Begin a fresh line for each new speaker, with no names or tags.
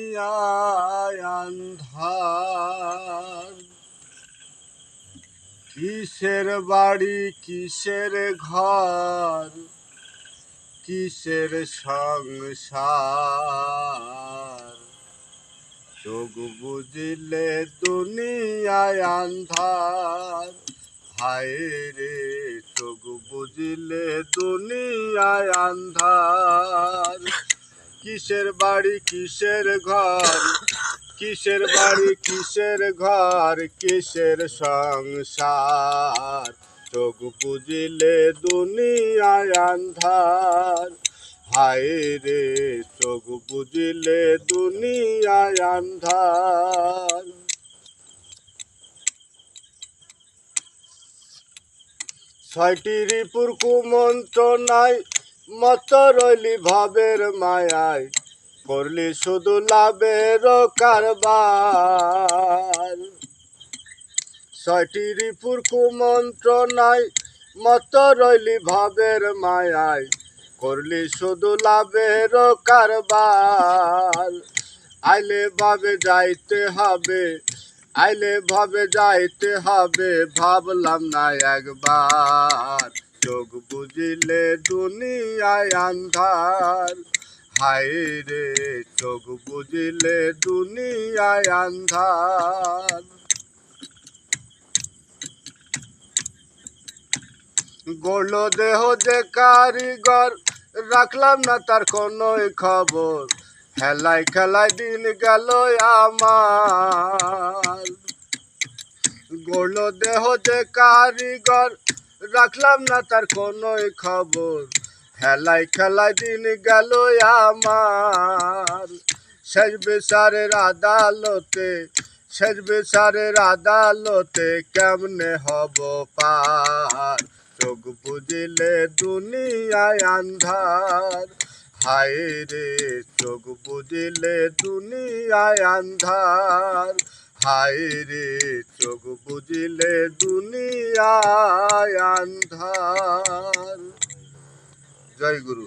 দুনিয়ায় আন্ধার। কিসের বাড়ি কিসের ঘর, কিসের সংসার, চোখ বুঝিলে দুনিয়ায় আন্ধার। হায় রে চোখ বুঝিলে দুনিয়ায় আন্ধার। কিসের বাড়ি কিসের ঘর, কিসের বাড়ি কিসের ঘর, কিসের সংসার, চোখ বুঝিলে দুনিয়ায় আন্ধার। হায় রে চোখ বুঝিলে দুনিয়ায় আন্ধার। ছয়টি রিপুর কুমন্ত্রণায় মত রইলি ভাবের মায়ায়, করলি শুধু লাভের কারবার। ছয়টি রিপুর কুমন্ত্রণায় মত রইলি ভাবের মায়ায়, করলি শুধু লাভের কারবার। আইলে ভাবে যাইতে হবে, আইলে ভাবে যাইতে হবে, ভাবলাম না একবার। চোখ বুঝিলে দুনিয়ায় আন্ধার। হায় রে চোখ বুঝিলে দুনিয়ায় আন্ধার। গড়ল দেহ যে কারিগর, রাখলাম না তার কোনোই খবর, হেলায় খেলায় দিন গেল আমার। গড়ল দেহ যে কারিগর, রাখলাম না তার কোনোই খবর, হেলায় খেলায় দিন গেল আমার। শেষ বিচারের আদালতে, শেষ বিচারের আদালতে কেমনে হব পার। চোখ বুঝিলে দুনিয়ায় আন্ধার। হায় রে চোখ বুঝিলে দুনিয়ায় আন্ধার। হায় রে চোখ বুঝিলে দুনিয়ায় আন্ধার। জয় গুরু।